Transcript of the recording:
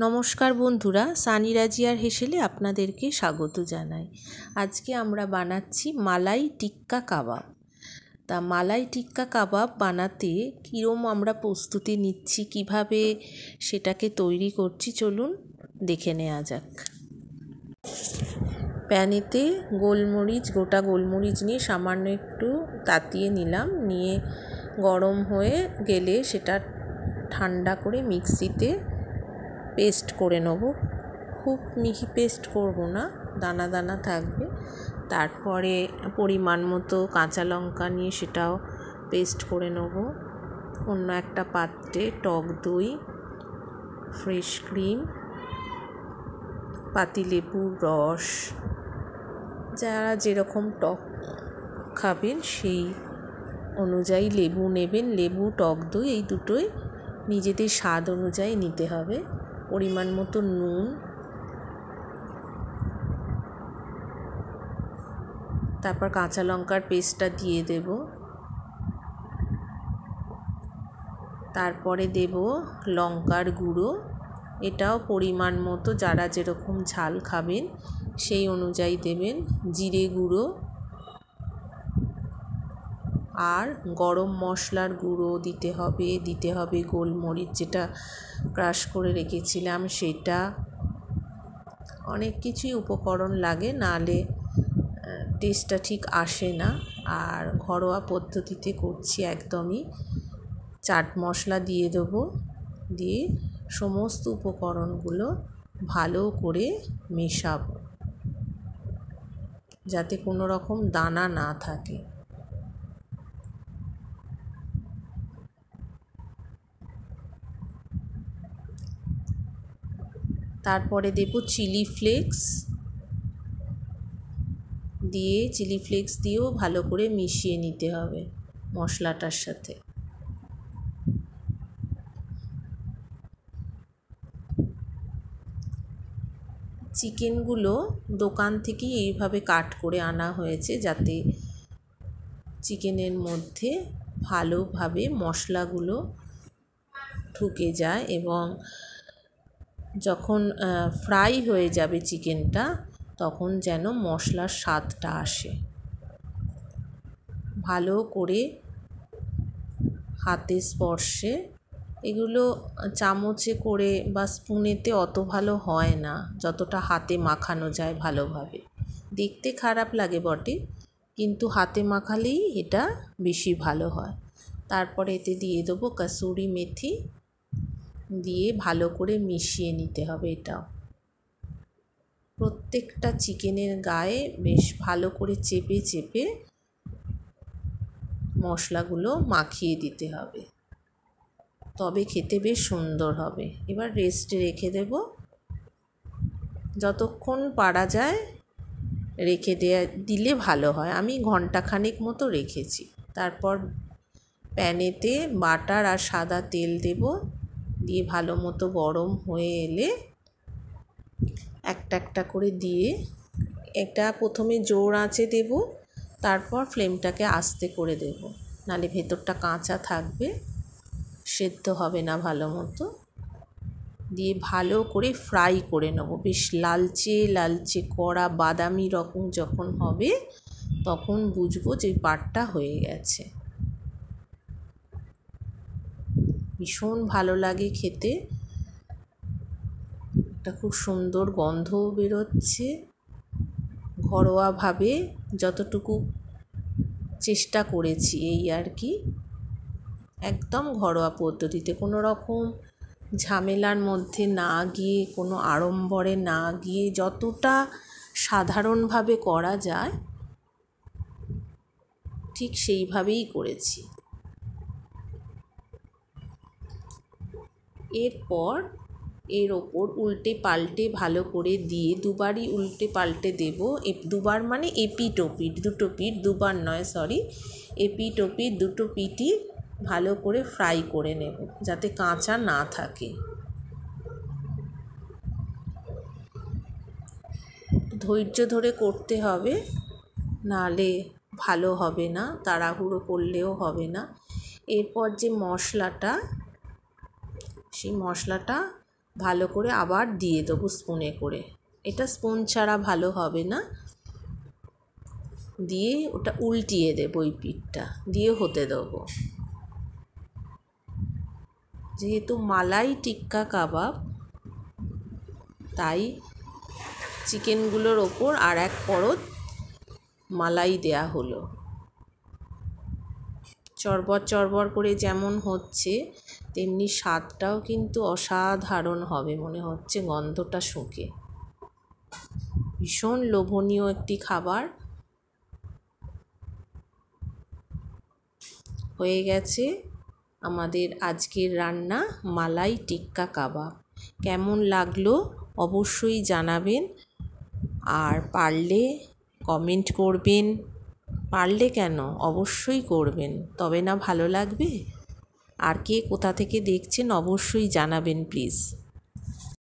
নমস্কার বন্ধুরা, সানি রাজিয়ার হেসেলে আপনাদেরকে স্বাগত জানাই। আজকে আমরা বানাচ্ছি মালাই টিক্কা কাবাব। তা মালাই টিক্কা কাবাব বানাতে কীরকম আমরা প্রস্তুতি নিচ্ছি, কিভাবে সেটাকে তৈরি করছি, চলুন দেখে নেওয়া যাক। প্যানেতে গোটা গোলমরিচ নিয়ে সামান্য একটু তাতিয়ে নিলাম, নিয়ে গরম হয়ে গেলে সেটা ঠান্ডা করে মিক্সিতে পেস্ট করে নেব। খুব মিহি পেস্ট করব না, দানা দানা থাকবে। তারপরে পরিমাণ মতো কাঁচা লঙ্কা নিয়ে সেটাও পেস্ট করে নেব। অন্য একটা পাত্রে টক দই, ফ্রেশ ক্রিম, পাতিলেবুর রস, যারা যেরকম টক খাবেন সেই অনুযায়ী লেবু নেবেন। লেবু, টক দই এই দুটোই নিজেদের স্বাদ অনুযায়ী নিতে হবে। পরিমাণ মতো নুন, তারপর কাঁচা লঙ্কার পেস্টটা দিয়ে দেব। তারপরে দেব লঙ্কার গুঁড়ো, এটাও পরিমাণ মতো যারা যেরকম ঝাল খাবেন সেই অনুযায়ী দেবেন। জিরে গুঁড়ো আর গরম মশলার গুঁড়ো দিতে হবে গোলমরিচ যেটা ক্রাশ করে রেখেছিলাম সেটা। অনেক কিছুই উপকরণ লাগে, নাহলে টেস্টটা ঠিক আসে না। আর ঘরোয়া পদ্ধতিতে করছি একদমই। চাট মশলা দিয়ে দেবো, দিয়ে সমস্ত উপকরণগুলো ভালো করে মেশাবো যাতে কোনো রকম দানা না থাকে। তারপরে দেব চিলি ফ্লেক্স, চিলি ফ্লেক্স দিয়েও ভালো করে মিশিয়ে নিতে হবে মশলাটার সাথে। চিকেনগুলো দোকান থেকে এইভাবে কাট করে আনা হয়েছে যাতে চিকেনের মধ্যে ভালোভাবে মশলাগুলো ঢুকে যায় এবং যখন ফ্রাই হয়ে যাবে চিকেনটা তখন যেন মশলার স্বাদটা আসে। ভালো করে হাতে স্পর্শে, এগুলো চামচে করে বা স্পুনেতে অত ভালো হয় না যতটা হাতে মাখানো যায় ভালোভাবে। দেখতে খারাপ লাগে বটে, কিন্তু হাতে মাখালেই এটা বেশি ভালো হয়। তারপরে এতে দিয়ে দেবো কাসুরি মেথি, দিয়ে ভালো করে মিশিয়ে নিতে হবে। এটাও প্রত্যেকটা চিকেনের গায়ে বেশ ভালো করে চেপে চেপে মশলাগুলো মাখিয়ে দিতে হবে, তবে খেতে বেশ সুন্দর হবে। এবার রেস্টে রেখে দেব, যতক্ষণ পারা যায় রেখে দিলে ভালো হয়। আমি ঘন্টাখানেক মতো রেখেছি। তারপর প্যানেতে বাটার আর সাদা তেল দেব, দিয়ে ভালো মতো গরম হয়ে এলে একটা একটা করে দিয়ে, এটা প্রথমে জোর আঁচে দেব, তারপর ফ্লেমটাকে আস্তে করে দেব, নাহলে ভেতরটা কাঁচা থাকবে, সেদ্ধ হবে না ভালো মতো। দিয়ে ভালো করে ফ্রাই করে নেব, বেশ লালচে লালচে কড়া বাদামি রকম যখন হবে তখন বুঝবো যে পাটটা হয়ে গেছে। ভীষণ ভালো লাগে খেতে, একটা খুব সুন্দর গন্ধও বেরোচ্ছে। ঘরোয়াভাবে যতটুকু চেষ্টা করেছি এই আর কি, একদম ঘরোয়া পদ্ধতিতে, কোনো রকম ঝামেলার মধ্যে না গিয়ে, কোনো আড়ম্বরে না গিয়ে যতটা সাধারণভাবে করা যায় ঠিক সেইভাবেই করেছি। এরপর এর ওপর উল্টে পাল্টে ভালো করে দিয়ে, দুবারই উল্টে পাল্টে দেব। দুবার মানে এপিট ওপিট, দুটো পিঠ, দুবার নয় সরি, এপিট ওপিট দুটো পিঠই ভালো করে ফ্রাই করে নেব যাতে কাঁচা না থাকে। ধৈর্য ধরে করতে হবে, নাহলে ভালো হবে না, তাড়াহুড়ো করলেও হবে না। এরপর যে মশলাটা, সেই মশলাটা ভালো করে আবার দিয়ে দেবো স্পুনে করে। এটা স্পুন ছাড়া ভালো হবে না। দিয়ে ওটা উল্টিয়ে দেবো, ওই পিঠটা দিয়ে হতে দেবো। যেহেতু মালাই টিক্কা কাবাব, তাই চিকেনগুলোর ওপর আর এক পরত মালাই দেয়া হলো। চরবর চরবর করে যেমন হচ্ছে, তেমনি স্বাদটাও কিন্তু অসাধারণ হবে মনে হচ্ছে গন্ধটা শুঁকে। ভীষণ লোভনীয় একটি খাবার। হয়ে গেছে আমাদের আজকের রান্না মালাই টিক্কা কাবাব। কেমন লাগলো অবশ্যই জানাবেন, আর পারলে কমেন্ট করবেন। পারলে কেন, অবশ্যই করবেন, তবে না ভালো লাগবে। আর কে কোথা থেকে দেখছেন অবশ্যই জানাবেন প্লিজ।